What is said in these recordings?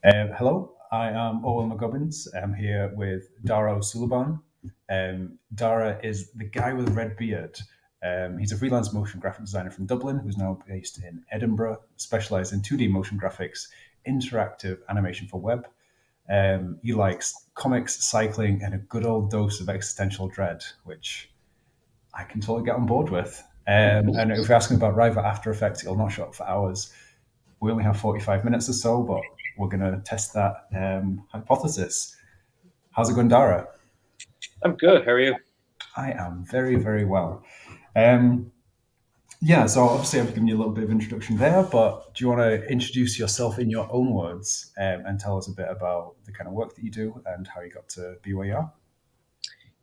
Hello, I am Owen McGubbins. I'm here with Dara Suilleabhain. Dara is the guy with a red beard. He's a freelance motion graphic designer from Dublin who's now based in Edinburgh, specialised in 2D motion graphics, interactive animation for web. He likes comics, cycling, and a good old dose of existential dread, which I can totally get on board with. And if you're asking about Riva After Effects, it'll not shut up for hours. We only have 45 minutes or so, but we're going to test that hypothesis. How's it going, Dara? I'm good. How are you? I am very, very well. Um, yeah, so obviously I've given you a little bit of introduction there, but do you want to introduce yourself in your own words and tell us a bit about the kind of work that you do and how you got to be where you are?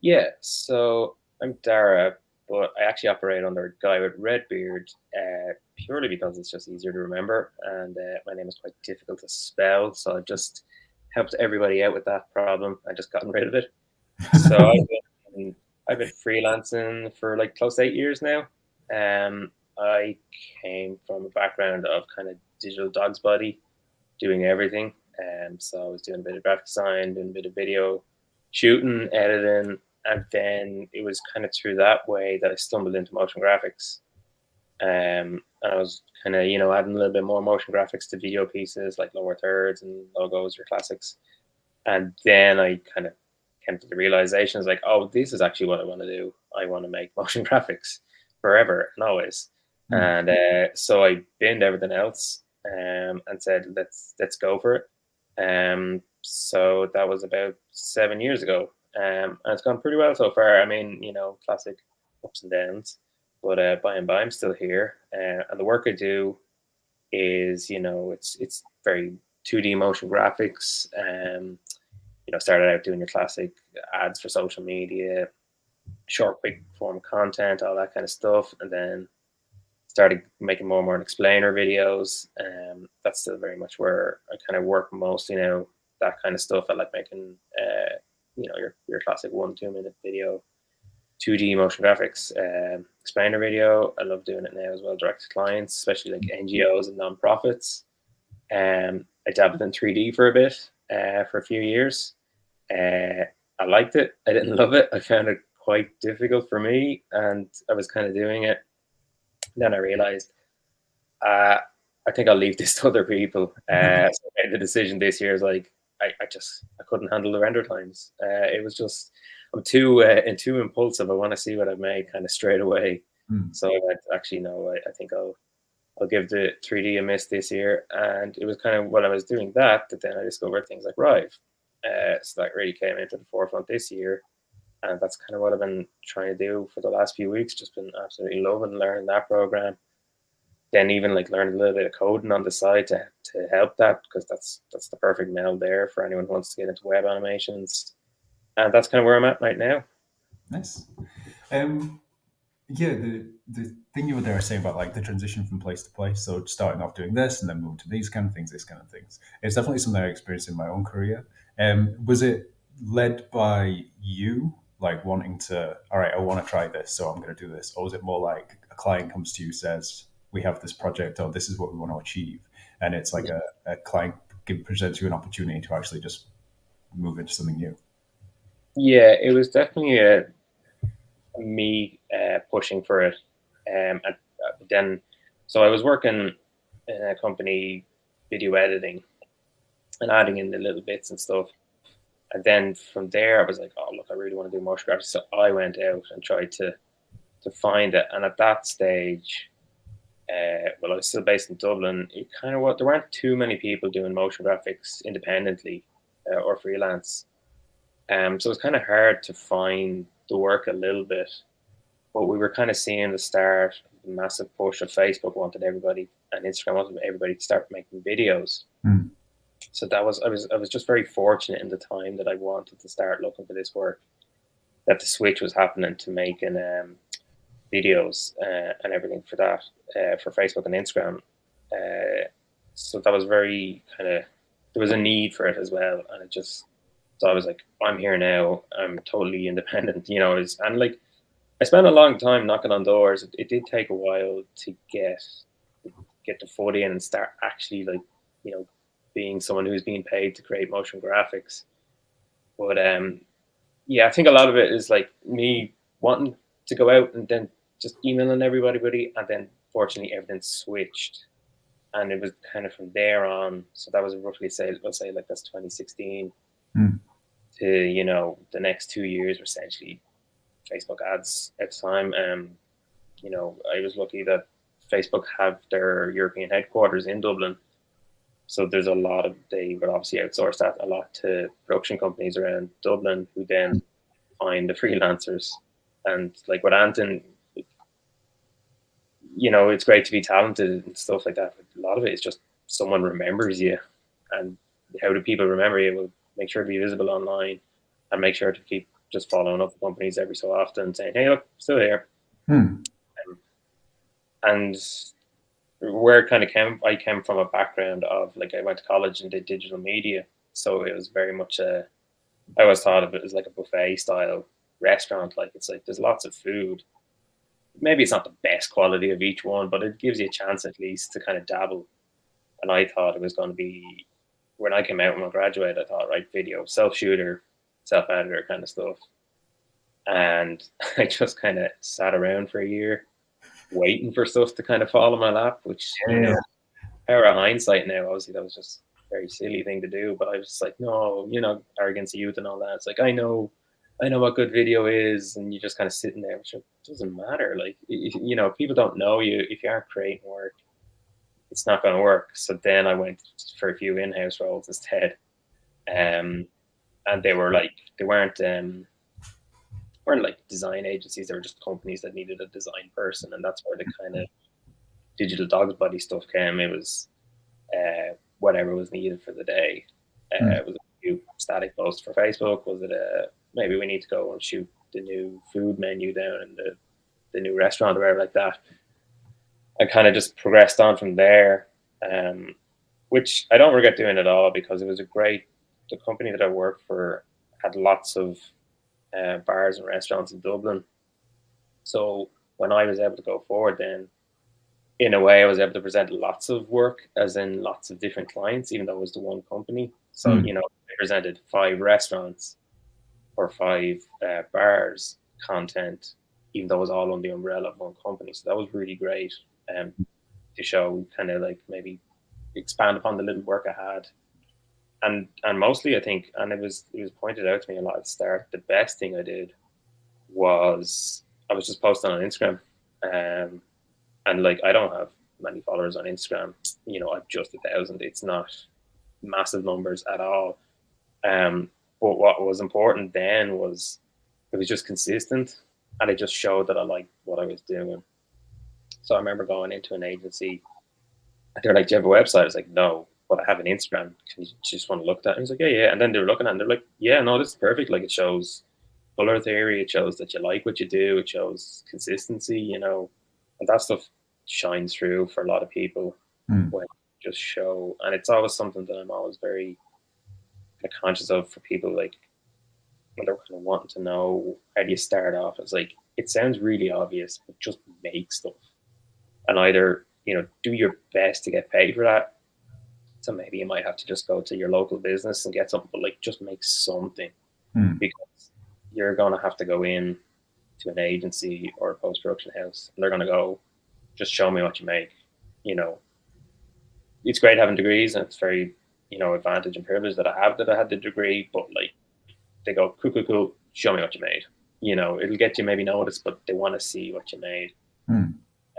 Yeah, so I'm Dara, but I actually operate under a guy with red beard purely because it's just easier to remember, and my name is quite difficult to spell, so I've just helped everybody out with that problem. I just gotten rid of it. So I've been freelancing for like close to 8 years now. I came from a background of kind of digital dog's body, doing everything. So I was doing a bit of graphic design, doing a bit of video shooting, editing, and then it was kind of through that way that I stumbled into motion graphics. And I was kind of, adding a little bit more motion graphics to video pieces like lower thirds and logos, your classics. And then I kind of came to the realization, is like, oh, this is actually what I want to do. I want to make motion graphics forever and always. Hmm. And so I binned everything else and said, let's go for it. So that was about 7 years ago, and it's gone pretty well so far. I mean, classic ups and downs, but by and by, I'm still here, and the work I do is, it's very 2D motion graphics. Started out doing your classic ads for social media, short, quick form content, all that kind of stuff, and then started making more and more explainer videos. That's still very much where I kind of work mostly now. That kind of stuff. I like making, your classic 1 2 minute video, 2D motion graphics, explainer video. I love doing it now as well, direct to clients, especially like NGOs and nonprofits. I dabbled in 3D for a bit, for a few years. Uh, I liked it. I didn't love it. I found it quite difficult for me, and I was kind of doing it. Then I realized, uh, I think I'll leave this to other people. So I made the decision this year is like, I couldn't handle the render times. It was just, I'm too impulsive. I want to see what I've made kind of straight away. Hmm. So I went, actually no, I think I'll give the 3D a miss this year. And it was kind of when I was doing that then I discovered things like Rive. So that really came into the forefront this year. And that's kind of what I've been trying to do for the last few weeks. Just been absolutely loving learning that program. Then even like learned a little bit of coding on the side to help that, because that's the perfect meld there for anyone who wants to get into web animations. And that's kind of where I'm at right now. Nice. Um, yeah, the thing you were there saying about like the transition from place to place, so starting off doing this and then moving to these kind of things, this kind of things. It's definitely something I experienced in my own career. Was it led by you, like wanting to, all right, I want to try this, so I'm going to do this, or was it more like a client comes to you, says, we have this project, or this is what we want to achieve, and it's like a client presents you an opportunity to actually just move into something new? Yeah, it was definitely me pushing for it. And then, so I was working in a company, video editing and adding in the little bits and stuff. And then from there, I was like, oh, look, I really want to do motion graphics. So I went out and tried to find it. And at that stage, well, I was still based in Dublin. It kind of what there weren't too many people doing motion graphics independently or freelance. So it was kind of hard to find the work a little bit. But we were kind of seeing the start, the massive push of Facebook wanted everybody, and Instagram wanted everybody to start making videos. Hmm. So I was just very fortunate in the time that I wanted to start looking for this work, that the switch was happening to making videos and everything for that, for Facebook and Instagram. Uh, so that was very kind of, there was a need for it as well, and it just, so I was like, I'm here now. I'm totally independent, and like I spent a long time knocking on doors. It did take a while to get the foot in and start actually, like, you know being someone who's being paid to create motion graphics. But yeah, I think a lot of it is like me wanting to go out and then just emailing everybody, and then fortunately everything switched, and it was kind of from there on. So that was roughly say, let's say like that's 2016 Mm. to the next 2 years were essentially Facebook ads at the time. I was lucky that Facebook have their European headquarters in Dublin, so there's a lot of they would obviously outsource that a lot to production companies around Dublin, who then find the freelancers. And like with Anton, it's great to be talented and stuff like that, but a lot of it is just someone remembers you. And how do people remember you? Well, make sure to be visible online, and make sure to keep just following up the companies every so often, saying, "Hey, look, still here." Hmm. And where it kind of I came from a background of like I went to college and did digital media, so it was very much I always thought of it as like a buffet style restaurant. Like it's like there's lots of food. Maybe it's not the best quality of each one, but it gives you a chance at least to kind of dabble. And I thought it was going to be when I came out when I graduated. I thought, right, video, self shooter, self editor kind of stuff. And I just kind of sat around for a year waiting for stuff to kind of fall in my lap, which, Yeah. power of hindsight now, obviously that was just a very silly thing to do. But I was just like, no, arrogance of youth and all that. It's like, I know what good video is. And you're just kind of sitting there, which it doesn't matter. Like, people don't know you. If you aren't creating work, it's not going to work. So then I went for a few in-house roles instead. Um, and they weren't like design agencies. They were just companies that needed a design person. And that's where the kind of digital dog's body stuff came. It was whatever was needed for the day. Hmm. Was it a few static posts for Facebook? Was it maybe we need to go and shoot the new food menu down in the new restaurant or whatever like that? I kind of just progressed on from there, which I don't regret doing at all, because it was the company that I worked for had lots of bars and restaurants in Dublin. So when I was able to go forward, then in a way I was able to present lots of work, as in lots of different clients, even though it was the one company. So, Hmm. I presented 5 restaurants or 5 bars content, even though it was all under the umbrella of one company. So that was really great, um, to show kind of like maybe expand upon the little work I had. And mostly I think, and it was pointed out to me a lot at the start, the best thing I did was I was just posting on Instagram. Um, and like I don't have many followers on Instagram. I've just 1,000. It's not massive numbers at all. But what was important then was it was just consistent, and it just showed that I liked what I was doing. So I remember going into an agency, and they're like, "Do you have a website?" I was like, "No, but I have an Instagram. Can you just want to look at that?" And I was like, "Yeah, yeah." And then they were looking at it, and they're like, "Yeah, no, this is perfect. Like it shows color theory. It shows that you like what you do. It shows consistency. And that stuff shines through for a lot of people Hmm. when you just show. And it's always something that I'm always very kind of conscious of for people, like when they're kind of wanting to know how do you start off. It's like it sounds really obvious, but just make stuff, and either do your best to get paid for that. So maybe you might have to just go to your local business and get something, but like just make something, Hmm. because you're gonna have to go in to an agency or a post production house, and they're gonna go, just show me what you make. You know, it's great having degrees, and it's very advantage and privilege that I had the degree, but like they go, cool, cool, cool, show me what you made. It'll get you maybe noticed, but they want to see what you made. Hmm.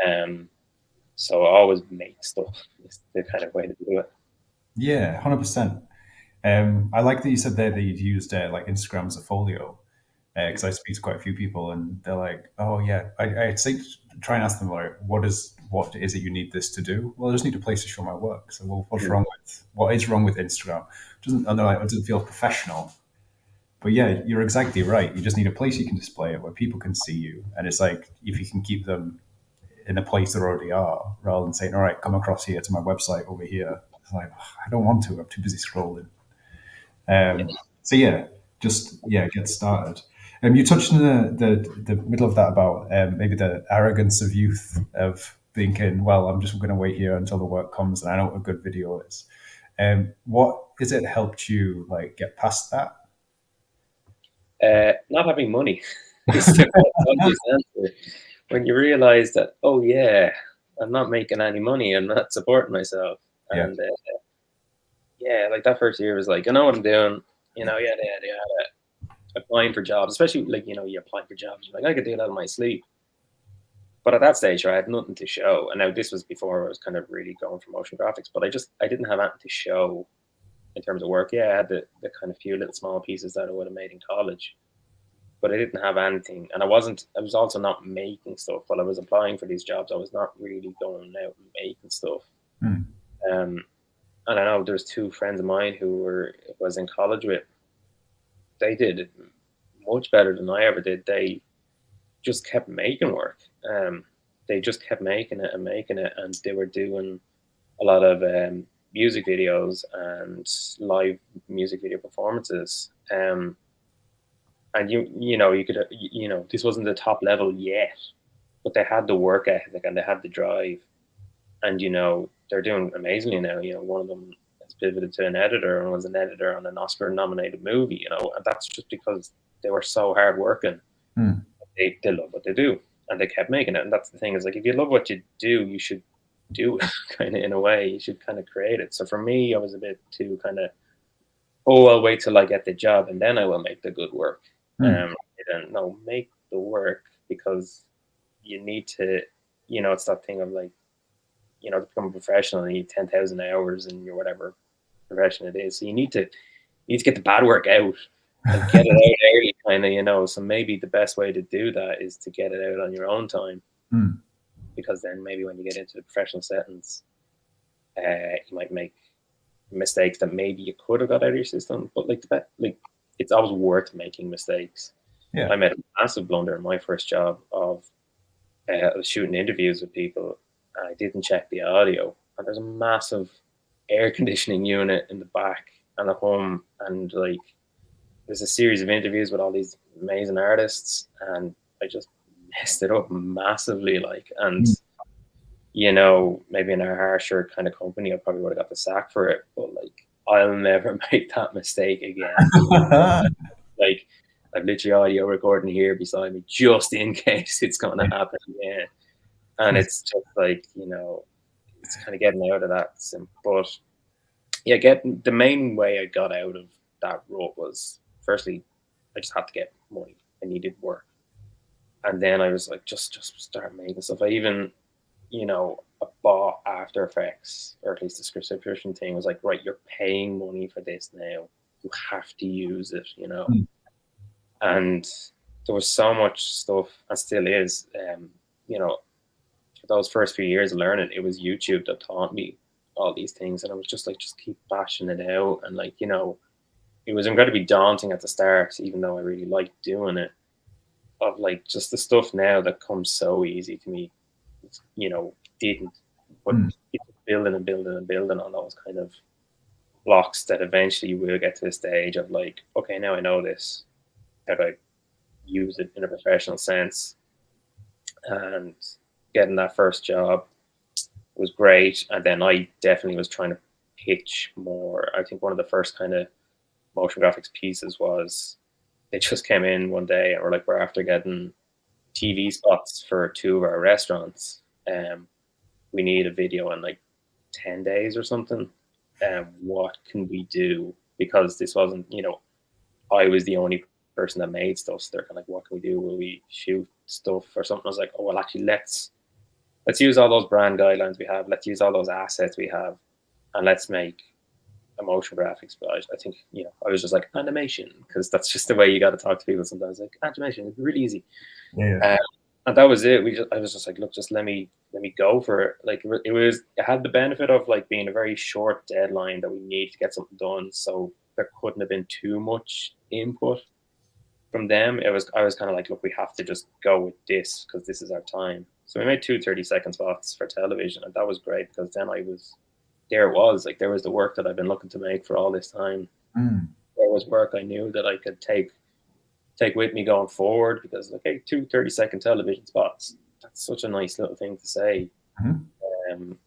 Um, so I always make stuff. It's the kind of way to do it. Yeah, 100%. I like that you said there that you'd used like Instagram as a folio, because I speak to quite a few people and they're like, "Oh yeah," I say try and ask them like, what is it you need this to do?" Well, I just need a place to show my work. So, well, what is wrong with Instagram? Doesn't and they're like, it doesn't feel professional. But yeah, you're exactly right. You just need a place you can display it where people can see you, and it's like if you can keep them in a place they already are, rather than saying, "All right, come across here to my website over here." It's like, I don't want to. I'm too busy scrolling. Yeah. So yeah, just yeah, get started. You touched in the middle of that about maybe the arrogance of youth of thinking, well, I'm just going to wait here until the work comes and I know what a good video is. What is it helped you like get past that? Not having money is the obvious answer. When you realize that, oh yeah, I'm not making any money, I'm not supporting myself, Yeah. and yeah, like that first year was like, I know what I'm doing, yeah, applying for jobs, especially like you apply for jobs, you're like I could do that in my sleep. But at that stage, I had nothing to show, and now this was before I was kind of really going for motion graphics. But I didn't have anything to show in terms of work. Yeah, I had the kind of few little small pieces that I would have made in college, but I didn't have anything, and I was also not making stuff while I was applying for these jobs. I was not really going out and making stuff. Mm. Um, and I know there's two friends of mine who was in college with. They did it much better than I ever did. They just kept making work. They just kept making it, and they were doing a lot of music videos and live music video performances. And you could this wasn't the top level yet, but they had the work ethic and they had the drive, and they're doing amazingly now. One of them has pivoted to an editor and was an editor on an Oscar nominated movie. And that's just because they were so hard working. Mm. They love what they do, and they kept making it. And that's the thing, is like, if you love what you do, you should do it kind of, in a way. You should kind of create it. So for me, I was a bit too kind of, oh, I'll wait till I get the job and then I will make the good work. Mm. And no, make the work, because you need to, it's that thing of like, to become a professional, you need 10,000 hours in your whatever profession it is. So you need to get the bad work out and get it out early, kind of, So maybe the best way to do that is to get it out on your own time, Mm. because then maybe when you get into the professional settings, you might make mistakes that maybe you could have got out of your system. But like it's always worth making mistakes. Yeah. I made a massive blunder in my first job of I was shooting interviews with people, and I didn't check the audio. And there's a massive air conditioning unit in the back and a home, and like there's a series of interviews with all these amazing artists, and I just messed it up massively. Like, and Mm. maybe in a harsher kind of company, I probably would have got the sack for it. But like, I'll never make that mistake again. Like, I've literally audio recording here beside me just in case it's going to happen again. And it's just like, it's kind of getting out of that. But yeah, the main way I got out of that rut was, firstly, I just had to get money. I needed work. And then I was like, just start making stuff. I even, I bought After Effects, or at least the subscription thing was like, right, you're paying money for this now. You have to use it, Mm. And there was so much stuff, and still is, for those first few years of learning, it was YouTube that taught me all these things. And I was just like, just keep bashing it out. And like, it was incredibly daunting at the start, even though I really liked doing it, of like just the stuff now that comes so easy to me, didn't. But Mm. it's building and building and building on those kind of blocks that eventually you will get to a stage of like, okay, now I know this. How do I use it in a professional sense? And getting that first job was great. And then I definitely was trying to pitch more. I think one of the first kind of motion graphics pieces was, they just came in one day and were like, we're after getting TV spots for two of our restaurants. We need a video in like 10 days or something. What can we do? Because this wasn't, I was the only person that made stuff. So they're kind of like, what can we do? Will we shoot stuff or something? I was like, oh, well, actually, let's use all those brand guidelines we have. Let's use all those assets we have, and let's make a motion graphics. But I think, I was just like, animation, because that's just the way you got to talk to people sometimes. Like, animation is really easy. Yeah. Uh, and that was it. I was just like, look, just let me go for it. Like, it had the benefit of like being a very short deadline that we need to get something done. So there couldn't have been too much input from them. I was kind of like, look, we have to just go with this because this is our time. So we made two 30-second spots for television, and that was great, because then there was the work that I've been looking to make for all this time. Mm. There was work I knew that I could take with me going forward, because like, hey, two 30-second television spots, that's such a nice little thing to say. Mhm. Um,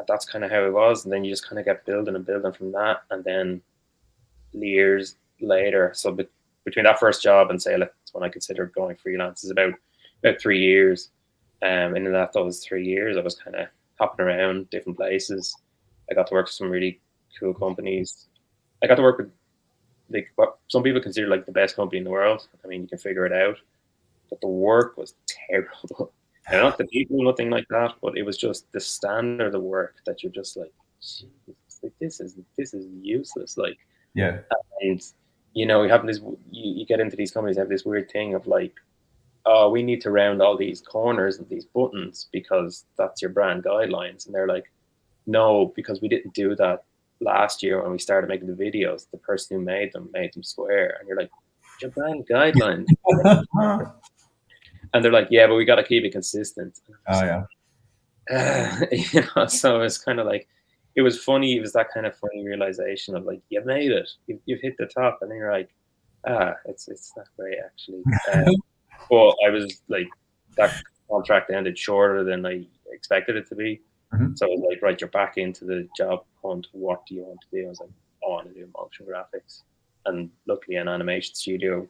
that's kind of how it was. And then you just kind of get building and building from that. And then years later, so between that first job and say that's when I considered going freelance, is about 3 years. And in those 3 years, I was kind of hopping around different places. I got to work with some really cool companies. I got to work with like what some people consider like the best company in the world. I mean, you can figure it out, but the work was terrible. And not the people, nothing like that, but it was just the standard of work that you're just like, Jesus, like this is useless. Like, Yeah. and you have this, you get into these companies, have this weird thing of like, oh, we need to round all these corners and these buttons because that's your brand guidelines. And they're like, no, because we didn't do that last year when we started making the videos. The person who made them square. And you're like, your brand guidelines. Oh And they're like, yeah, but we got to keep it consistent. And I'm just yeah. like, so it's kind of like, it was funny. It was that kind of funny realization of like, you made it, you've hit the top. And then you're like, it's not great actually. But I was like, that contract ended shorter than I expected it to be. Mhm. So I was like, right, you're back into the job hunt. What do you want to do? I was like, I want to do motion graphics. And luckily, an animation studio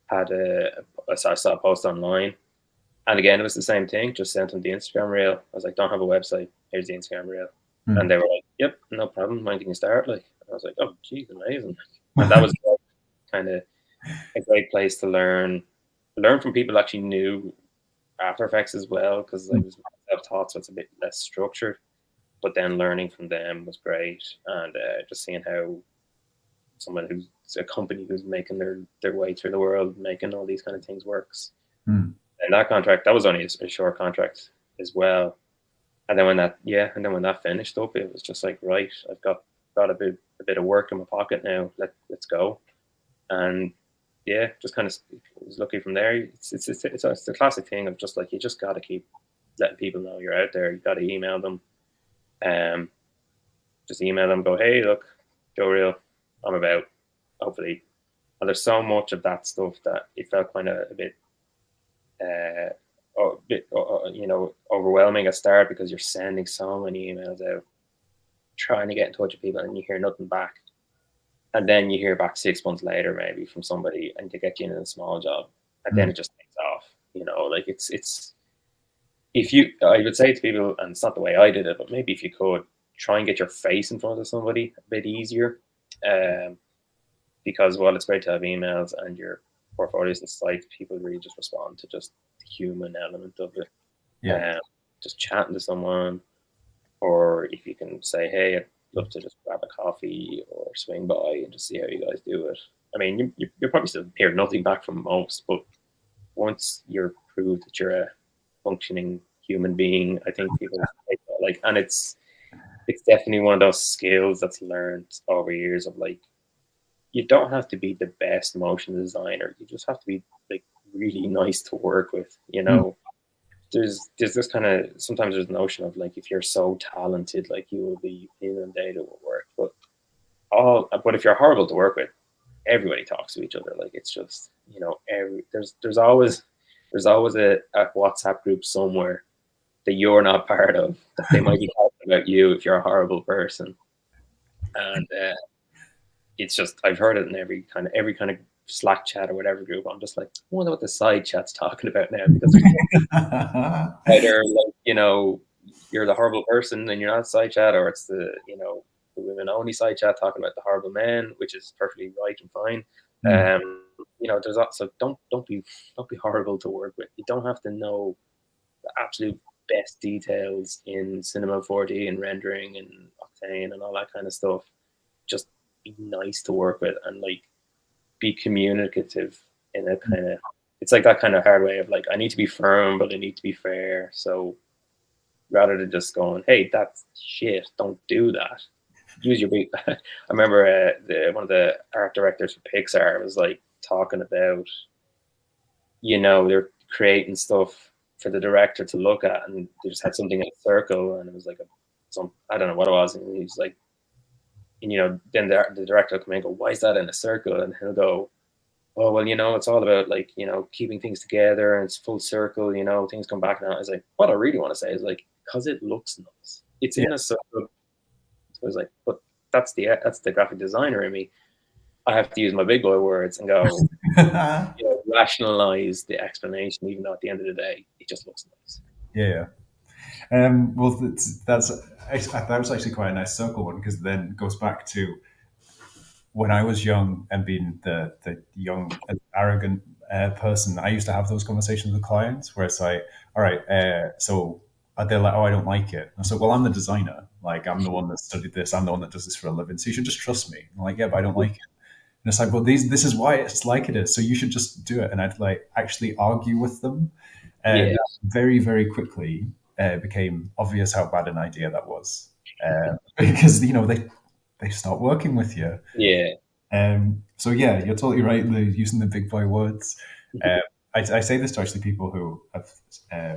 had I saw a post online. And again, it was the same thing, just sent them the Instagram reel. I was like, don't have a website. Here's the Instagram reel. And they were like, yep, no problem. When can you start? Like, I was like, oh, geez, amazing. And that was kind of a great place to learn from people who actually knew After Effects as well, because I was self-taught, so it's a bit less structured. But then learning from them was great, and just seeing how someone who's a company who's making their way through the world, making all these kind of things works. Mm. And that contract, that was only a short contract as well. And then when that finished up, it was just like, right, I've got a bit of work in my pocket now. Let's go. And yeah, just kind of was lucky from there. It's the classic thing of just like, you just got to keep letting people know you're out there. You got to email them, just email them, go, hey, look, Joe Real, I'm about, hopefully. And there's so much of that stuff that it felt kind of a bit, overwhelming at start, because you're sending so many emails out, trying to get in touch with people, and you hear nothing back. And then you hear back 6 months later, maybe from somebody, and they get you in a small job, and then it just takes off. Like it's if you, I would say to people, and it's not the way I did it, but maybe if you could try and get your face in front of somebody a bit easier, because while it's great to have emails and your portfolios and sites, people really just respond to just the human element of it. Yeah. Just chatting to someone, or if you can say, hey, I'd love to just grab a coffee or swing by and just see how you guys do it. I mean, you'll probably still hear nothing back from most, but once you're proved that you're a functioning human being, I think people like, and it's definitely one of those skills that's learned over years of like, you don't have to be the best motion designer. You just have to be like really nice to work with. There's this kind of, sometimes there's a notion of like, if you're so talented, like you will be inundated with work. But if you're horrible to work with, everybody talks to each other. Like, it's just, there's always a WhatsApp group somewhere that you're not part of, that they might be talking about you if you're a horrible person. And it's just, I've heard it in every kind of Slack chat or whatever group. I'm just like, I wonder what the side chat's talking about now, because either like, you're the horrible person and you're not side chat, or it's the women only side chat talking about the horrible men, which is perfectly right and fine. There's also, don't be horrible to work with. You don't have to know the absolute best details in Cinema 4D and rendering and Octane and all that kind of stuff. Just be nice to work with, and like, be communicative in a kind of, it's like that kind of hard way of like, I need to be firm, but I need to be fair. So rather than just going, hey, that's shit, don't do that. Use your big. I remember one of the art directors for Pixar was like talking about, they're creating stuff for the director to look at, and they just had something in a circle, and it was like I don't know what it was, and he's like, and then the director will come in and go, why is that in a circle? And he'll go, oh, well, it's all about like, keeping things together, and it's full circle, things come back. And I was like, what I really want to say is like, because it looks nice. it's Yeah. in a circle. So I was like, but that's the graphic designer in me. I have to use my big boy words and go, rationalize the explanation, even though at the end of the day, it just looks nice. Yeah. Well, that was actually quite a nice circle one because then it goes back to when I was young and being the young arrogant person. I used to have those conversations with clients where it's like, all right, so they're like, oh, I don't like it. I said, well, I'm the designer. Like, I'm the one that studied this. I'm the one that does this for a living. So you should just trust me. I'm like, yeah, but I don't like it. And it's like, well, this is why it's like it is. So you should just do it. And I'd like actually argue with them. And Yeah, very, very quickly became obvious how bad an idea that was. Because, they start working with you. yeah, So yeah, you're totally right. Using the big boy words. I say this to actually people who have,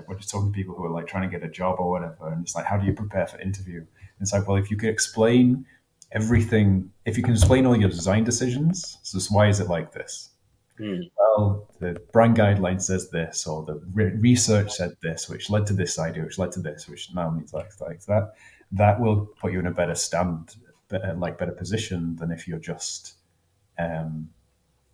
we're just talking to people who are like trying to get a job or whatever, and it's like, how do you prepare for interview? And it's like, well, if you could explain everything, if you can explain all your design decisions, so why is it like this? mm, Well, the brand guideline says this, or the research said this, which led to this idea, which led to this, which now needs like that. That will put you in a better better position than if you're um,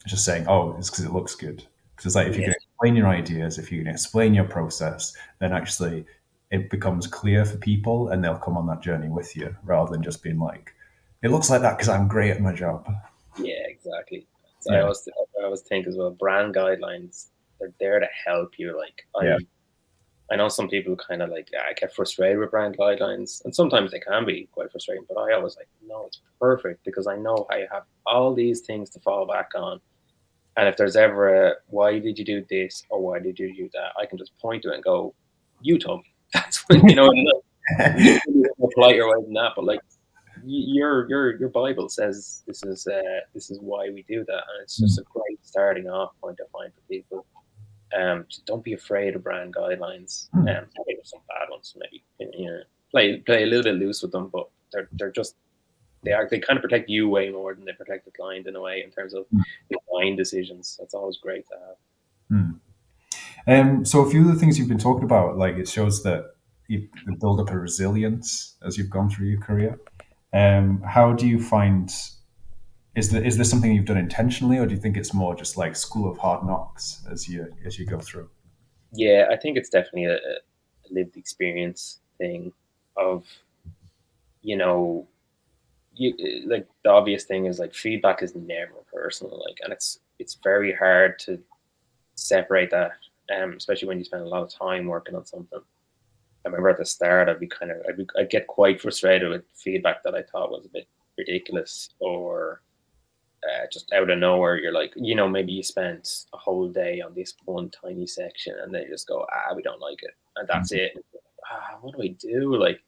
just saying, oh, it's because it looks good. Because it's like if you yeah, can explain your ideas, if you can explain your process, then actually it becomes clear for people and they'll come on that journey with you rather than just being like, it looks like that because I'm great at my job. yeah, exactly. So Yeah. I always think as well, brand guidelines, they're there to help you. Like Yeah. I know some people kind of like, I get frustrated with brand guidelines, and sometimes they can be quite frustrating. But I always like, no, it's perfect because I know I have all these things to fall back on. And if there's ever a why did you do this or why did you do that, I can just point to it and go, you told me. That's when I'm just gonna be a more politer way than that. But like your Bible says this is why we do that, and it's just Mm, a great starting off point I find for people. So don't be afraid of brand guidelines. mm, Maybe some bad ones, maybe play a little bit loose with them, but they're just they kind of protect you way more than they protect the client in a way in terms of mm, design decisions. That's always great to have. mm. So a few of the things you've been talking about, like it shows that you build up a resilience as you've gone through your career. How do you find is this something you've done intentionally, or do you think it's more just like school of hard knocks as you go through? Yeah, I think it's definitely a lived experience thing of you know you like the obvious thing is like feedback is never personal, like, and it's very hard to separate that, especially when you spend a lot of time working on something. I remember at the start, I'd get quite frustrated with feedback that I thought was a bit ridiculous or just out of nowhere. You're like, maybe you spent a whole day on this one tiny section, and they just go, we don't like it, and that's it. And like, what do I do? Like,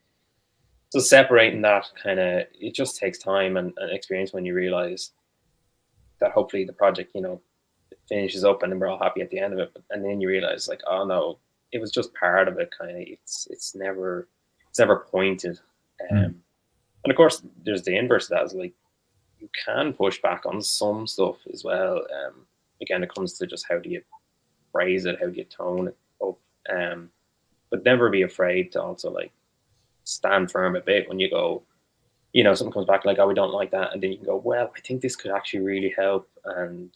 so separating that kind of, it just takes time and experience when you realize that hopefully the project, finishes up and then we're all happy at the end of it. And then you realize like, oh no, it was just part of it. Kind of, it's never pointed. Mm, And of course, there's the inverse of that. Is like you can push back on some stuff as well. Again, it comes to just how do you phrase it, how do you tone it up. But never be afraid to also like stand firm a bit when you go, something comes back like, oh, we don't like that. And then you can go, well, I think this could actually really help. And,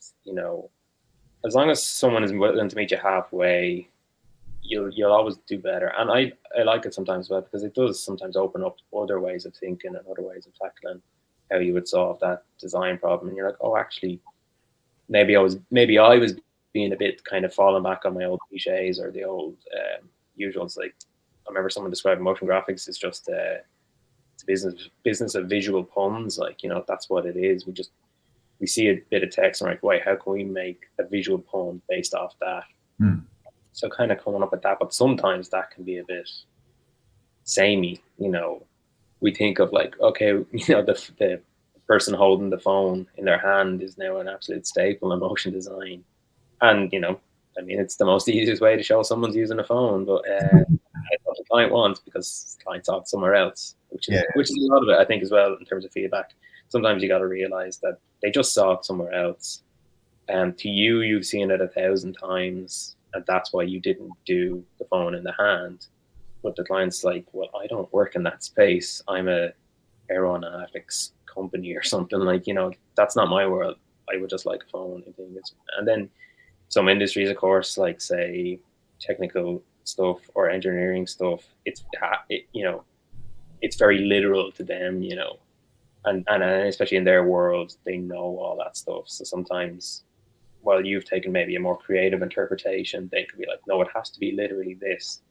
as long as someone is willing to meet you halfway, you'll always do better. And I like it sometimes as well because it does sometimes open up other ways of thinking and other ways of tackling how you would solve that design problem. And you're like, oh, actually, maybe I was being a bit kind of falling back on my old cliches or the old usuals. Like I remember someone described motion graphics as just it's business of visual puns. Like that's what it is. We see a bit of text and we're like, wait, how can we make a visual pun based off that? mm, So kind of coming up with that, but sometimes that can be a bit samey. We think of like, okay, the person holding the phone in their hand is now an absolute staple in motion design, and I mean, it's the most easiest way to show someone's using a phone, but that's what the client wants because the client saw it somewhere else, which yeah. is which is a lot of it, I think, as well in terms of feedback. Sometimes you got to realize that they just saw it somewhere else, and to you, you've seen it 1,000 times, and that's why you didn't do the phone in the hand. But the client's like, well, I don't work in that space. I'm a aeronautics company or something. Like, that's not my world. I would just like a phone and things. And then some industries, of course, like say technical stuff or engineering stuff, it's very literal to them, and especially in their world, they know all that stuff. So sometimes, while you've taken maybe a more creative interpretation, they could be like, no, it has to be literally this.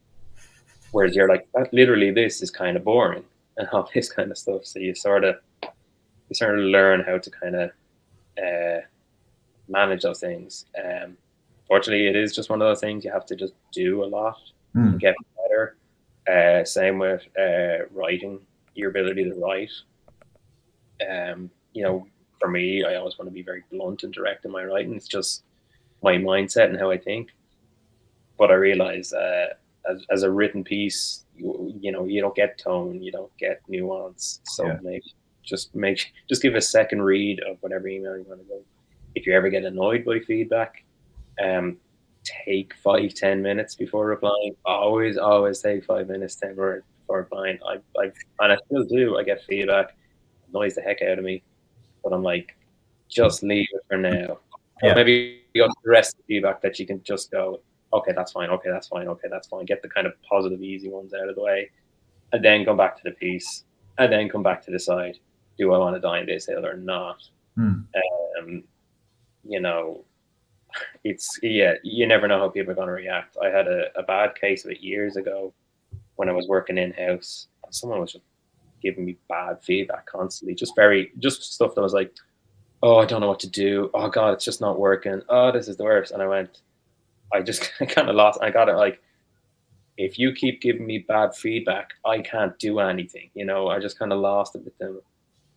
Whereas you're like, that literally this is kind of boring and all this kind of stuff. So you sort of learn how to kind of uh, manage those things. Fortunately, it is just one of those things you have to just do a lot and Mm. get better. Same with writing, your ability to write. For me, I always want to be very blunt and direct in my writing. It's just my mindset and how I think. But I realize as a written piece, you don't get tone, you don't get nuance. So Yeah. just give a second read of whatever email you want to go. If you ever get annoyed by feedback, um, take 5-10 minutes before replying. Always take 5 minutes, 10 minutes before replying. And I still do. I get feedback, it annoys the heck out of me, but I'm like, just leave it for now. Or Yeah. maybe you got the rest of the feedback that you can just go, okay, that's fine. Okay, that's fine. Okay, that's fine. Get the kind of positive, easy ones out of the way, and then come back to the piece, and then come back to decide, do I want to die in this hill or not? Mm. Um, you know, you never know how people are going to react. I had a bad case of it years ago when I was working in house. Someone was just giving me bad feedback constantly, just stuff that was like, oh, I don't know what to do. Oh God, it's just not working. Oh, this is the worst. And I just kind of lost. I got it like, if you keep giving me bad feedback, I can't do anything. I just kind of lost it with them.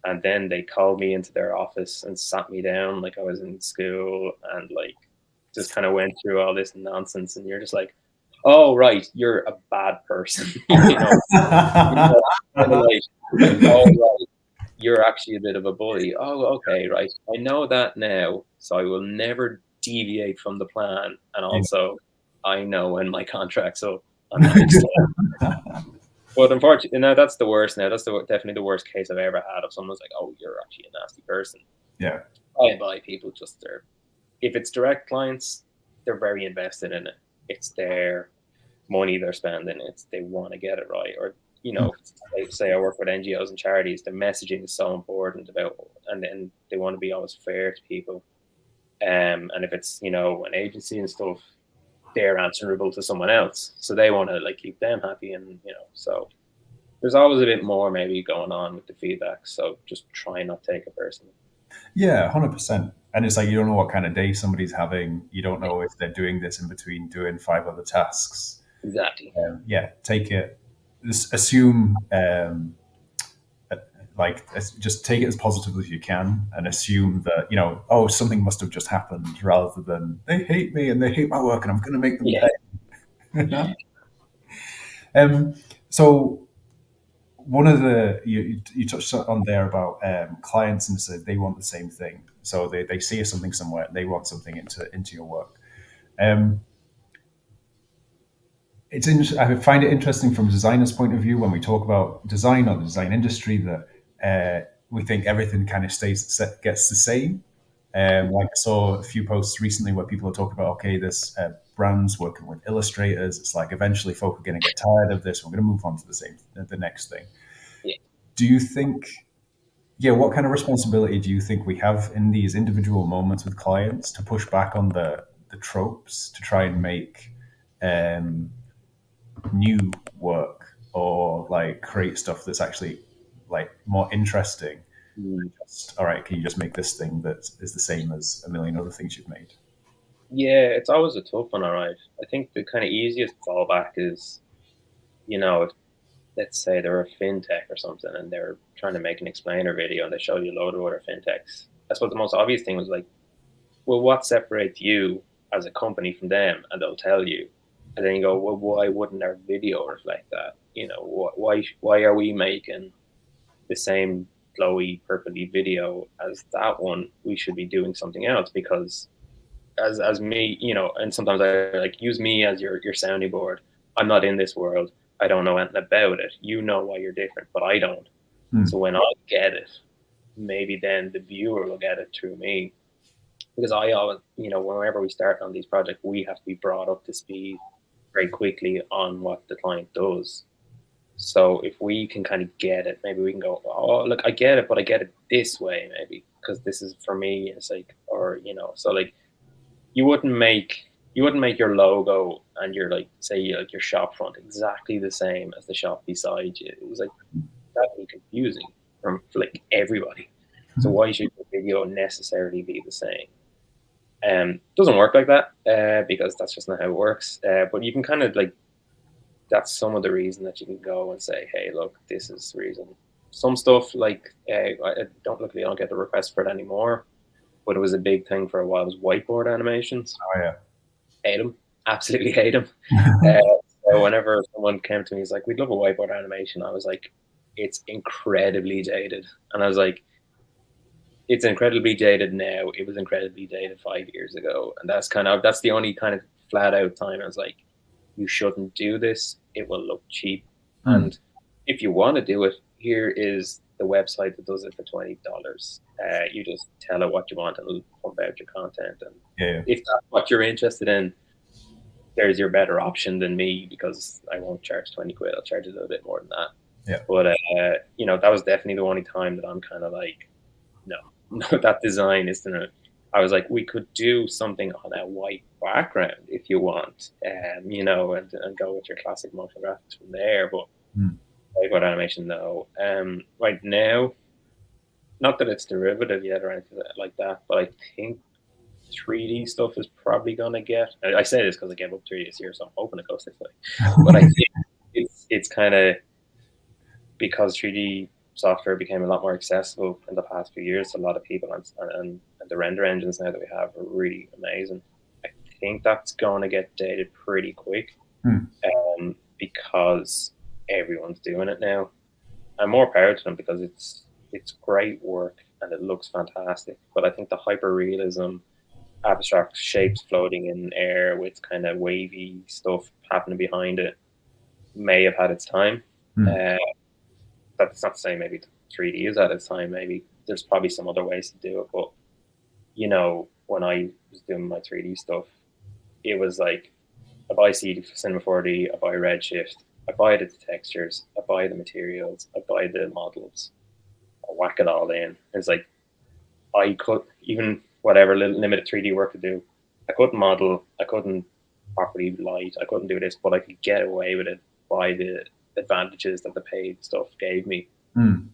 And then they called me into their office and sat me down like I was in school and like just kind of went through all this nonsense. And you're just like, oh, right, you're a bad person. Kind of like, oh, right, you're actually a bit of a bully. Oh, okay, right. I know that now. So I will never deviate from the plan. And Yeah. also, I know when my contract's up and the next time. But unfortunately, now that's the worst. Now that's definitely the worst case I've ever had of someone's like, "Oh, you're actually a nasty person." Yeah. By people just there. If it's direct clients, they're very invested in it. It's their money they're spending. They want to get it right. Or Mm. say I work with NGOs and charities. The messaging is so important and then they want to be always fair to people. And if it's an agency and stuff, they're answerable to someone else, so they want to like keep them happy, and so there's always a bit more maybe going on with the feedback. So just try not to take it personally. Yeah, 100%. And it's like you don't know what kind of day somebody's having. You don't know if they're doing this in between doing five other tasks. Exactly. Yeah, take it. Assume, like, just take it as positive as you can, and assume that oh, something must have just happened, rather than they hate me and they hate my work, and I'm going to make them Yeah. pay. um, so one of the you touched on there about clients, and said they want the same thing, so they see something somewhere, they want something into your work. um, I find it interesting from a designer's point of view when we talk about design or the design industry that we think everything kind of gets the same. Like I saw a few posts recently where people are talking about, okay, this brands working with illustrators. It's like eventually folk are going to get tired of this. We're going to move on to the next thing. Yeah. Do you think, yeah, what kind of responsibility do you think we have in these individual moments with clients to push back on the tropes to try and make um, new work, or like create stuff that's actually like more interesting? Mm. Just, all right, can you just make this thing that is the same as a million other things you've made? Yeah, it's always a tough one. All right, I think the kind of easiest fallback is, if, let's say they're a fintech or something and they're trying to make an explainer video and they show you a load of other fintechs. That's what the most obvious thing was like, well, what separates you as a company from them? And they'll tell you. And then you go, well, why wouldn't our video reflect that? Why are we making the same glowy, purpley video as that one? We should be doing something else because as me, and sometimes I like use me as your sounding board. I'm not in this world. I don't know anything about it. You know why you're different, but I don't. Mm. So when I get it, maybe then the viewer will get it through me. Because I always, whenever we start on these projects, we have to be brought up to speed very quickly on what the client does. So if we can kind of get it, maybe we can go, oh, look, I get it, but I get it this way, maybe because this is for me. It's like, or so like you wouldn't make you wouldn't make your logo and your like say like your shop front exactly the same as the shop beside you. It was like that'd be confusing for like everybody. So why should the video necessarily be the same? Doesn't work like that because that's just not how it works. But you can kind of like that's some of the reason that you can go and say, hey, look, this is the reason. Some stuff like I don't get the request for it anymore, but it was a big thing for a while. Was whiteboard animations. Oh yeah. Hate them, absolutely hate them. So whenever someone came to me, he's like, "We'd love a whiteboard animation," I was like, "It's incredibly dated," and I was like, it's incredibly dated now. It was incredibly dated 5 years ago, and that's the only kind of flat out time I was like, you shouldn't do this. It will look cheap, Mm. and if you want to do it, here is the website that does it for $20. You just tell it what you want, and it'll pump out your content. And Yeah. if that's what you're interested in, there's your better option than me because I won't charge 20 quid. I'll charge a little bit more than that. Yeah. But that was definitely the only time that I'm kind of like, no, no, that design is gonna. I was like, we could do something on a white background if you want, and go with your classic motion graphics from there. But Mm. whiteboard animation, no. Right now, not that it's derivative yet or anything like that, but I think 3D stuff is probably gonna get. I say this because I gave up 3D this year, so I'm hoping it goes this way. But I think it's kind of because 3D software became a lot more accessible in the past few years to a lot of people, and the render engines now that we have are really amazing. I think that's going to get dated pretty quick Mm. because everyone's doing it now. And more power to them because it's great work and it looks fantastic. But I think the hyper realism, abstract shapes floating in air with kind of wavy stuff happening behind it may have had its time. Mm. Uh, that's not to say maybe 3D is at its time. Maybe there's probably some other ways to do it. But when I was doing my 3D stuff, it was like I buy Cinema 4D, I buy Redshift, I buy the textures, I buy the materials, I buy the models, I whack it all in. It's like I could even whatever little limited 3D work to do. I couldn't model, I couldn't properly light, I couldn't do this, but I could get away with it by the advantages that the paid stuff gave me. Mm.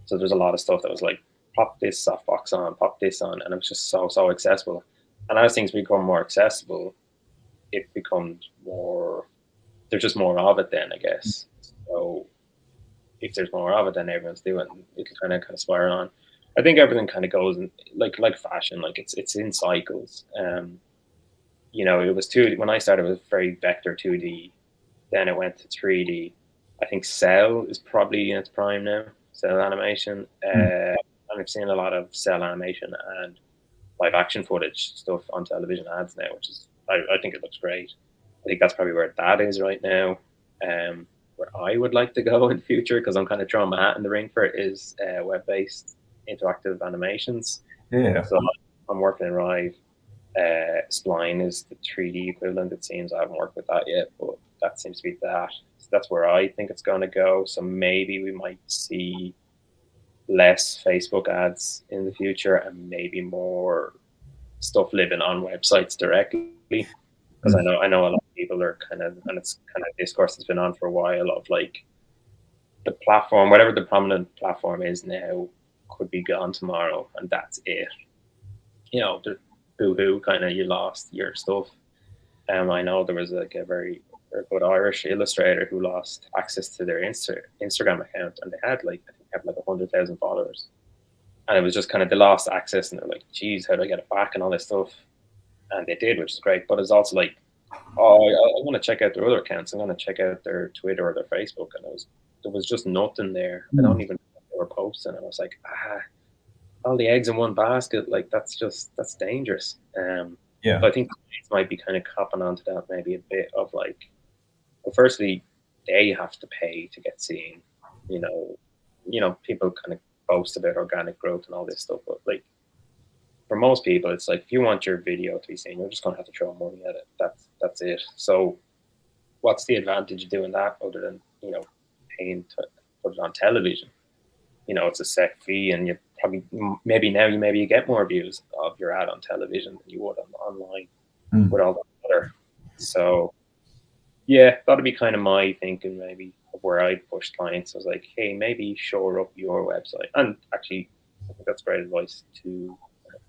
So there's a lot of stuff that was like, pop this softbox on, pop this on, and it was just so accessible. And as things become more accessible, it becomes more. There's just more of it then, I guess. So if there's more of it, then everyone's doing it. It can kind of spiral on. I think everything kind of goes in, like fashion, like it's in cycles. It was 2D when I started. It was very vector 2D. Then it went to 3D. I think Cell is probably in its prime now. Cell animation. Mm. And I've seen a lot of cell animation and live action footage stuff on television ads now, which is I think it looks great. I think that's probably where that is right now. Where I would like to go in the future, because I'm kind of throwing my hat in the ring for it, is web-based interactive animations. Yeah. So I'm working in Rive. Spline is the 3D equivalent. It seems I haven't worked with that yet, but that seems to be that. So that's where I think it's going to go. So maybe we might see less Facebook ads in the future and maybe more stuff living on websites directly. Because Mm. I know a lot of people are and it's kind of discourse that's been on for a while of like the platform, whatever the prominent platform is now, could be gone tomorrow, and that's it. The boo hoo, kind of you lost your stuff. I know there was like a very good Irish illustrator who lost access to their Instagram account, and they had like 100,000 followers, and it was just kind of they lost access, and they're like, "Geez, how do I get it back?" and all this stuff, and they did, which is great. But it's also like, oh, I want to check out their other accounts. I'm going to check out their Twitter or their Facebook, and there was just nothing there. I don't Mm. even know what they were posting, and I was like, all the eggs in one basket, like that's dangerous. Yeah. So I think clients might be kind of copping onto that maybe a bit of like, well, firstly, they have to pay to get seen. You know, people kind of boast about organic growth and all this stuff, but like for most people, it's like if you want your video to be seen, you're just gonna have to throw money at it. That's it. So what's the advantage of doing that other than paying to put it on television? It's a set fee, and you probably maybe you get more views of your ad on television than you would online Mm. with all the other. So yeah, that'd be kind of my thinking maybe of where I push clients. I was like, hey, maybe shore up your website. And actually, I think that's great advice too.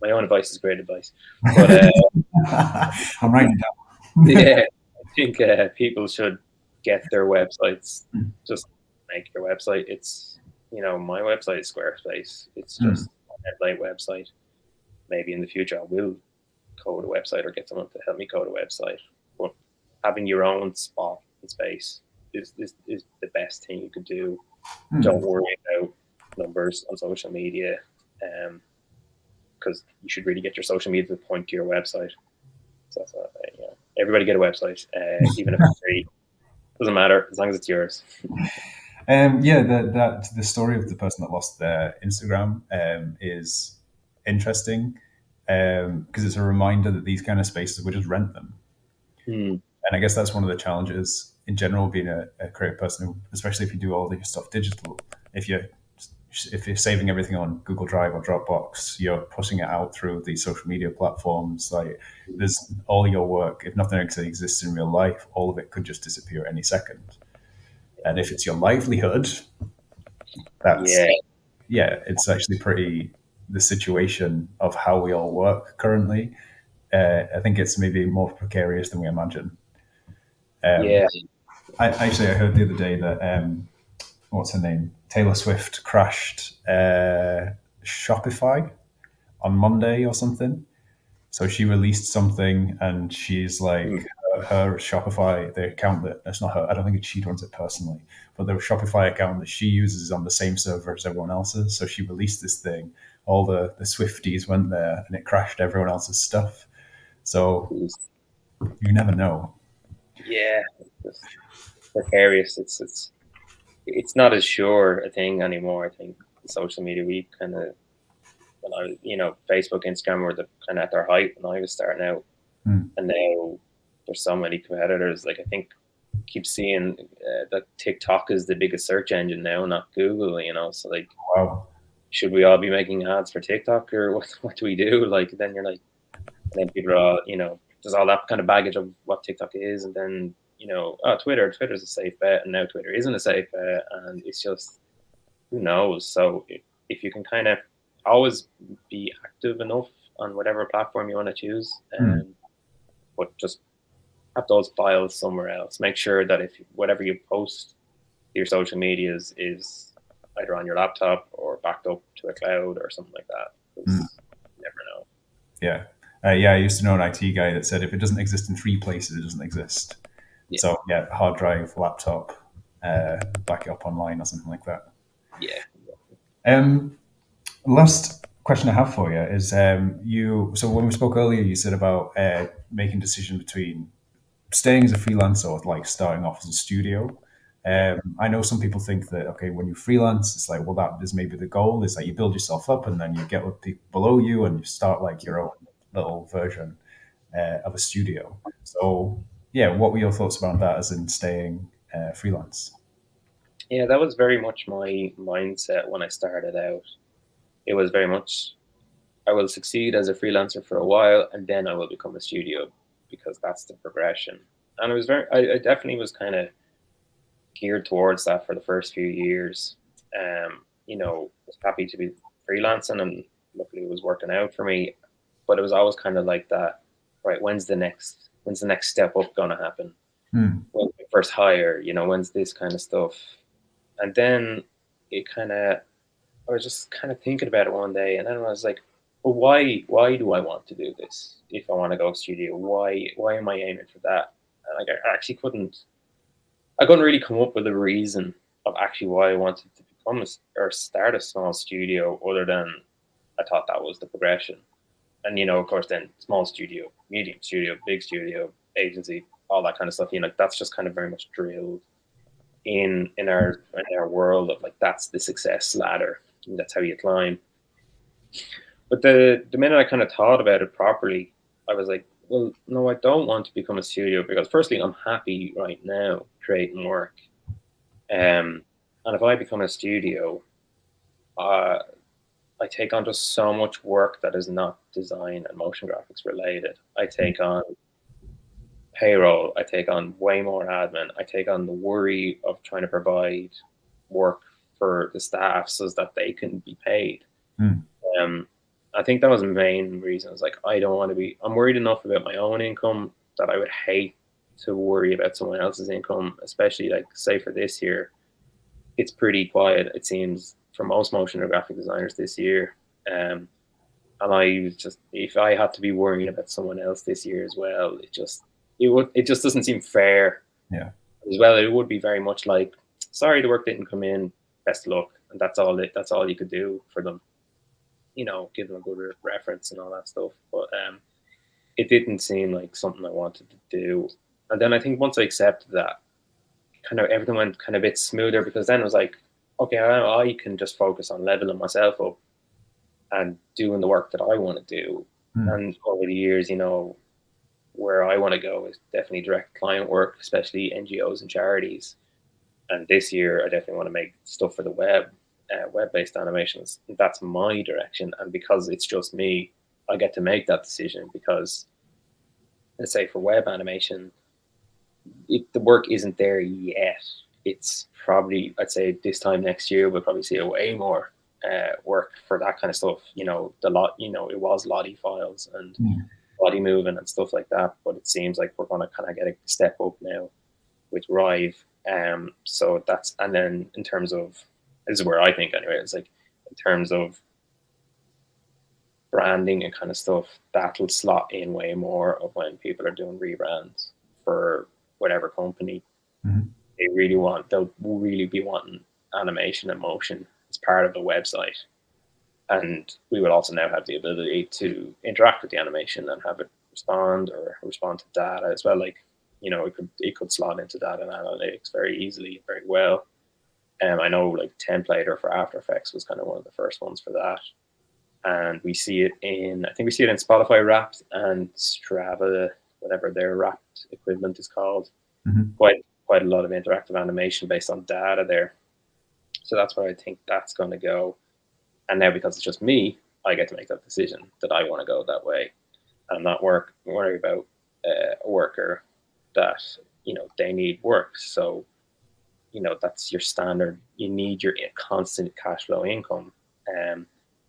My own advice is great advice, but I'm writing it down. yeah, I think people should get their websites. Just make your website. It's my website is Squarespace. It's Mm. just a template website. Maybe in the future I will code a website or get someone to help me code a website. But having your own spot and space is the best thing you could do. Don't Mm. worry about numbers on social media, because you should really get your social media to point to your website. So that's everybody get a website, even if it's free. Doesn't matter as long as it's yours. Yeah, the story of the person that lost their Instagram is interesting because it's a reminder that these kind of spaces we just rent them, Hmm. and I guess that's one of the challenges in general being a creative person, especially if you do all of your stuff digital. If you're if you're saving everything on Google Drive or Dropbox, you're pushing it out through these social media platforms. Like there's all your work. If nothing actually exists in real life, all of it could just disappear any second. And if it's your livelihood, that's Yeah, yeah, it's actually pretty the situation of how we all work currently. I think it's maybe more precarious than we imagine. Um, yeah. I heard the other day that what's her name, Taylor Swift crashed Shopify on Monday or something. So she released something, and she's Hmm. like her Shopify, the account that's not her. I don't think she runs it personally, but the Shopify account that she uses is on the same server as everyone else's. So she released this thing. All the Swifties went there, and it crashed everyone else's stuff. So you never know. Yeah, it's precarious. It's not as sure a thing anymore. I think social media, we kind of, when I was, Facebook, Instagram were the kind of at their height when I was starting out, Hmm. and now there's so many competitors. Like I think keep seeing that TikTok is the biggest search engine now, not Google. So like, Wow. should we all be making ads for TikTok, or what do we do? Like then you're like, and then people are all, there's all that kind of baggage of what TikTok is, and then oh, Twitter's a safe bet, and now Twitter isn't a safe bet, and it's just who knows. So if you can kind of always be active enough on whatever platform you want to choose, Hmm. but just have those files somewhere else. Make sure that if whatever you post your social medias is either on your laptop or backed up to a cloud or something like that. Hmm. Because you never know. Yeah. Yeah, I used to know an IT guy that said if it doesn't exist in three places, it doesn't exist. Yeah, So yeah, hard drive, laptop, back it up online or something like that. yeah, Um, Last question I have for you is you. So when we spoke earlier, you said about making decision between staying as a freelancer or like starting off as a studio. yeah. I know some people think that okay, when you freelance, it's like well that is maybe the goal is that you build yourself up and then you get with people below you and you start like your own little version of a studio. So yeah, what were your thoughts about that as in staying freelance? Yeah, that was very much my mindset when I started out. It was very much I will succeed as a freelancer for a while and then I will become a studio because that's the progression. And it was I definitely was kind of geared towards that for the first few years. Was happy to be freelancing and luckily it was working out for me. But it was always kind of like that, right? When's the next step up gonna happen? Hmm. When's the first hire? When's this kind of stuff? And then it kind of I was just kind of thinking about it one day, and then I was like, "Well, why do I want to do this? If I want to go studio, why am I aiming for that?" And like, I couldn't really come up with a reason of actually why I wanted to become or start a small studio, other than I thought that was the progression. And of course, then small studio, medium studio, big studio, agency, all that kind of stuff. That's just kind of very much drilled in our world of like that's the success ladder, and that's how you climb. But the minute I kind of thought about it properly, I was like, well, no, I don't want to become a studio because firstly, I'm happy right now creating work. And if I become a studio, uh, I take on just so much work that is not design and motion graphics related. I take on payroll. I take on way more admin. I take on the worry of trying to provide work for the staff so that they can be paid. Mm. Um, I think that was the main reason. I was like, I don't want to be. I'm worried enough about my own income that I would hate to worry about someone else's income, especially like say for this year. It's pretty quiet. It seems for most motion or graphic designers this year. Um, and I just, if I had to be worrying about someone else this year as well, it just doesn't seem fair. Yeah. As well, it would be very much like, sorry, the work didn't come in. Best of luck, and that's all you could do for them. Give them a good reference and all that stuff. But it didn't seem like something I wanted to do. And then I think once I accepted that, kind of everything went kind of a bit smoother because then it was like, okay, I can just focus on leveling myself up and doing the work that I want to do. Mm. And over the years, where I want to go is definitely direct client work, especially NGOs and charities. And this year, I definitely want to make stuff for the web-based animations. That's my direction. And because it's just me, I get to make that decision because, let's say for web animation, the work isn't there yet. It's probably, I'd say this time next year, we'll probably see a way more work for that kind of stuff. It was Lottie files and Mm. body moving and stuff like that. But it seems like we're going to kind of get a step up now with Rive. So that's, and then in terms of, this is where I think anyway, it's like in terms of branding and kind of stuff, that'll slot in way more of when people are doing rebrands for whatever company Mm. they'll really be wanting animation and motion as part of the website. And we would also now have the ability to interact with the animation and have it respond to data as well. Like, it could slot into data and analytics very easily, very well. I know like Templater for After Effects was kind of one of the first ones for that. And I think we see it in Spotify Wrapped and Strava, whatever their Wrapped equivalent is called. Mm. Quite a lot of interactive animation based on data there. So that's where I think that's going to go. And now because it's just me, I get to make that decision that I want to go that way. I'm not worry about a worker that they need work. So that's your standard. You need your constant cash flow income.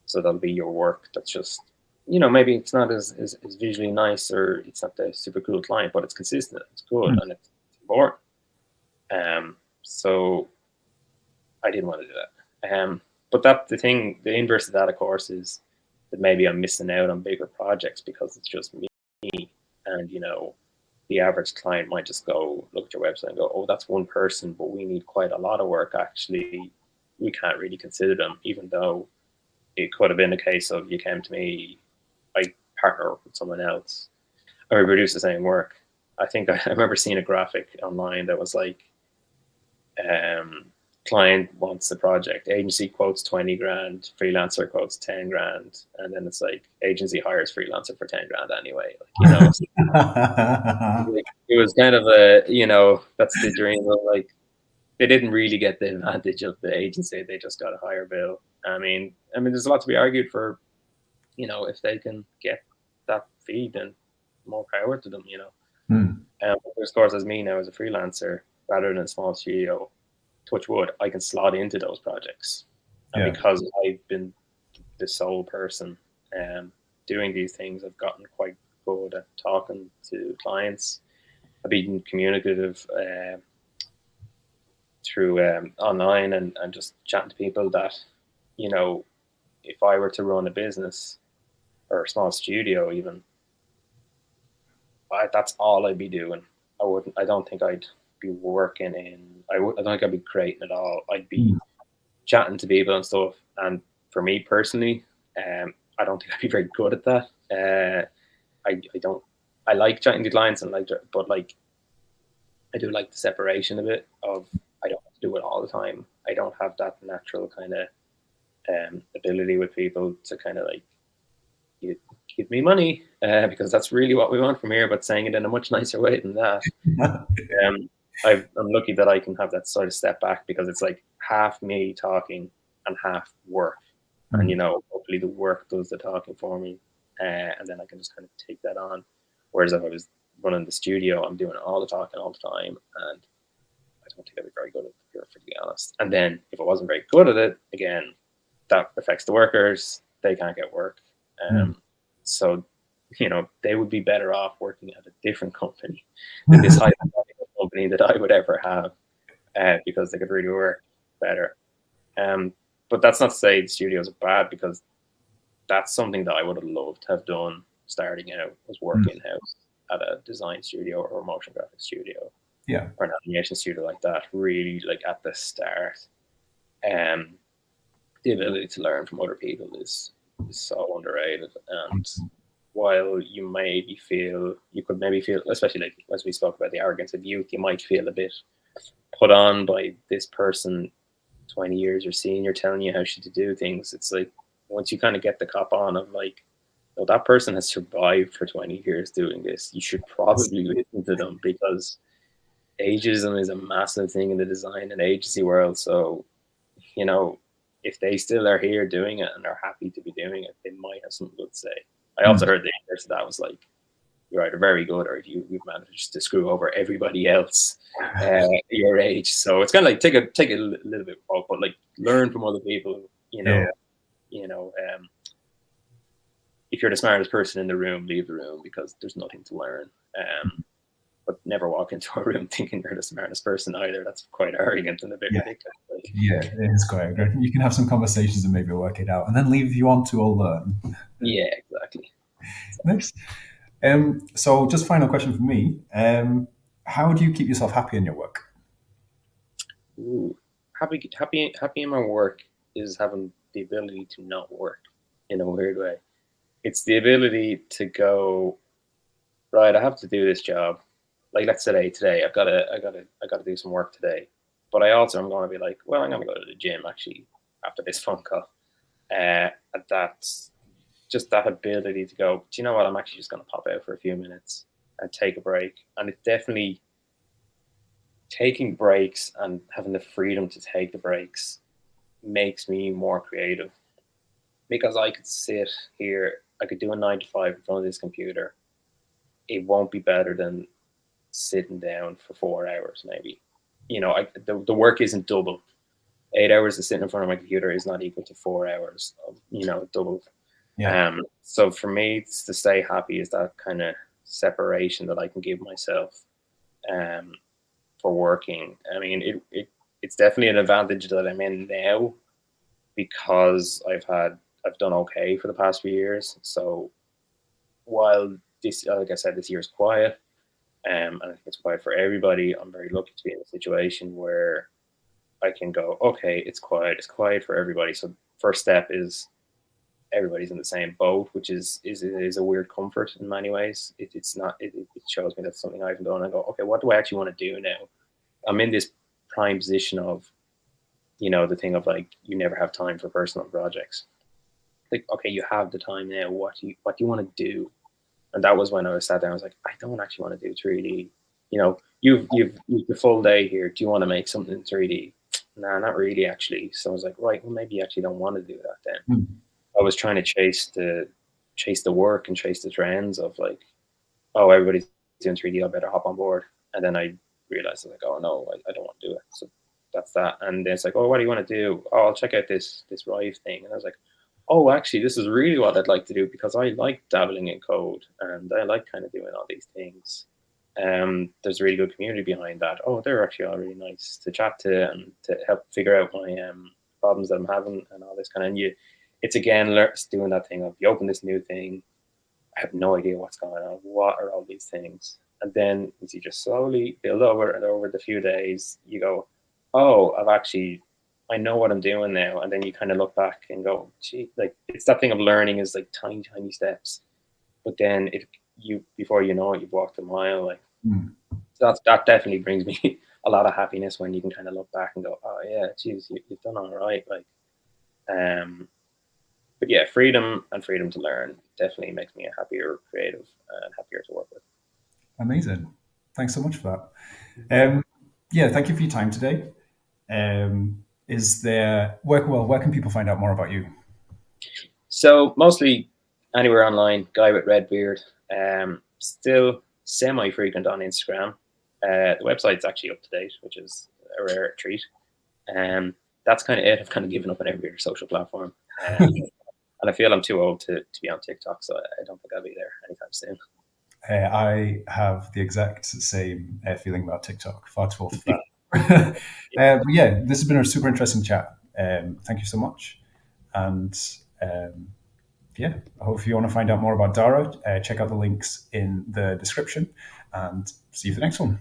So that'll be your work that's just, maybe it's not as visually nice or it's not the super cool client, but it's consistent, it's good, Mm. and it's important. So I didn't want to do that. But the inverse of that, of course, is that maybe I'm missing out on bigger projects because it's just me. And, the average client might just go look at your website and go, oh, that's one person, but we need quite a lot of work. Actually, we can't really consider them, even though it could have been a case of you came to me, I partner with someone else, and we produce the same work. I think I remember seeing a graphic online that was like, client wants the project, agency quotes 20 grand, freelancer quotes 10 grand, and then it's like agency hires freelancer for 10 grand anyway. It was kind of that's the dream of like, they didn't really get the advantage of the agency, they just got a higher bill. I mean, there's a lot to be argued for, if they can get that fee, then more power to them. Mm. Of course, as me now as a freelancer, rather than a small studio, touch wood, I can slot into those projects. And Yeah. because I've been the sole person doing these things, I've gotten quite good at talking to clients. I've been communicative through online and just chatting to people that, if I were to run a business or a small studio, even, that's all I'd be doing. I don't think I'd be working I don't think I'd be creating at all. I'd be Mm. chatting to people and stuff. And for me personally, I don't think I'd be very good at that. I don't. I like chatting to clients but like I do like the separation a bit of I don't have to do it all the time. I don't have that natural kind of ability with people to kind of like give, give me money because that's really what we want from here, but saying it in a much nicer way than that. Um, I'm lucky that I can have that sort of step back because it's like half me talking and half work. And, Mm. hopefully the work does the talking for me. And then I can just kind of take that on. Whereas if I was running the studio, I'm doing all the talking all the time. And I don't think I'd be very good at it, to be honest. And then if I wasn't very good at it, again, that affects the workers. They can't get work. Mm. So, they would be better off working at a different company than this hypothetical company that I would ever have because they could really work better. Um, but that's not to say the studios are bad because that's something that I would have loved to have done starting out was work Mm. in house at a design studio or a motion graphics studio Yeah. or an animation studio like that. Really, like at the start, um, the ability to learn from other people is so underrated. And while you could maybe feel, especially like as we spoke about the arrogance of youth, you might feel a bit put on by this person 20 years your senior telling you how to do things. It's like once you kind of get the cop on of like, oh, that person has survived for 20 years doing this, you should probably listen to them because ageism is a massive thing in the design and agency world. So, you know, if they still are here doing it and are happy to be doing it, they might have something good to say. I also Mm. heard the inverse of that was like, you're either very good or you've managed to screw over everybody else your age. So it's kind of like take a little bit, but like learn from other people. Yeah. You know, if you're the smartest person in the room, leave the room because there's nothing to learn. But never walk into a room thinking you're the smartest person either. That's quite arrogant and a bit Yeah. ridiculous. Like, Yeah. It is quite good. You can have some conversations and maybe work it out, and then leave if you want to or learn. yeah, exactly. Nice. So, just final question for me. How do you keep yourself happy in your work? Ooh, happy in my work is having the ability to not work in a weird way. It's the ability to go right. I have to do this job. Like let's say today, I gotta do some work today. But I also am going to be like, well, I'm going to go to the gym actually after this phone call. And that's just that ability to go. Do you know what? I'm actually just going to pop out for a few minutes and take a break. And it's definitely taking breaks and having the freedom to take the breaks makes me more creative because I could sit here, I could do a 9 to 5 in front of this computer. It won't be better than sitting down for 4 hours, maybe. The work isn't double. 8 hours of sitting in front of my computer is not equal to 4 hours of, double. Yeah. So for me, it's to stay happy is that kind of separation that I can give myself um, for working. I mean, it's definitely an advantage that I'm in now because I've done okay for the past few years. So while this, like I said, this year is quiet, and I think it's quiet for everybody. I'm very lucky to be in a situation where I can go, okay, it's quiet. It's quiet for everybody. So first step is everybody's in the same boat, which is a weird comfort in many ways. It's not. It shows me that's something I haven't done. I go, okay, what do I actually want to do now? I'm in this prime position of, the thing of like you never have time for personal projects. Like, okay, you have the time now. What do you want to do? And that was when I was sat there. I was like, I don't actually want to do 3D. You've the full day here. Do you want to make something in 3D? Nah, not really, actually. So I was like, right, well, maybe you actually don't want to do that then. Mm. I was trying to chase the work and chase the trends of like, oh, everybody's doing 3D. I better hop on board. And then I realized I was like, oh no, I don't want to do it. So that's that. And then it's like, oh, what do you want to do? Oh, I'll check out this Rive thing. And I was like, oh, actually, this is really what I'd like to do because I like dabbling in code and I like kind of doing all these things. There's a really good community behind that. Oh, they're actually all really nice to chat to and to help figure out my problems that I'm having and all this kind of. And it's again doing that thing of you open this new thing. I have no idea what's going on. What are all these things? And then as you just slowly build over and over the few days, you go, oh, I know what I'm doing now. And then you kind of look back and go, gee, like it's that thing of learning is like tiny, tiny steps. But then before you know it, you've walked a mile. Like Mm. so that definitely brings me a lot of happiness when you can kind of look back and go, oh yeah, geez, you've done all right. Like, um, but yeah, freedom and freedom to learn definitely makes me a happier creative and happier to work with. Amazing. Thanks so much for that. Yeah. Yeah, thank you for your time today. Is there where can people find out more about you? So mostly anywhere online, guy with red beard. Still semi frequent on Instagram. The website's actually up to date, which is a rare treat. Um, that's kind of it. I've kind of given up on every other social platform. And I feel I'm too old to be on TikTok, so I don't think I'll be there anytime soon. I have the exact same feeling about TikTok. Far too old for that. But yeah, this has been a super interesting chat. Thank you so much. And um, yeah, I hope if you want to find out more about Dara, check out the links in the description and see you for the next one.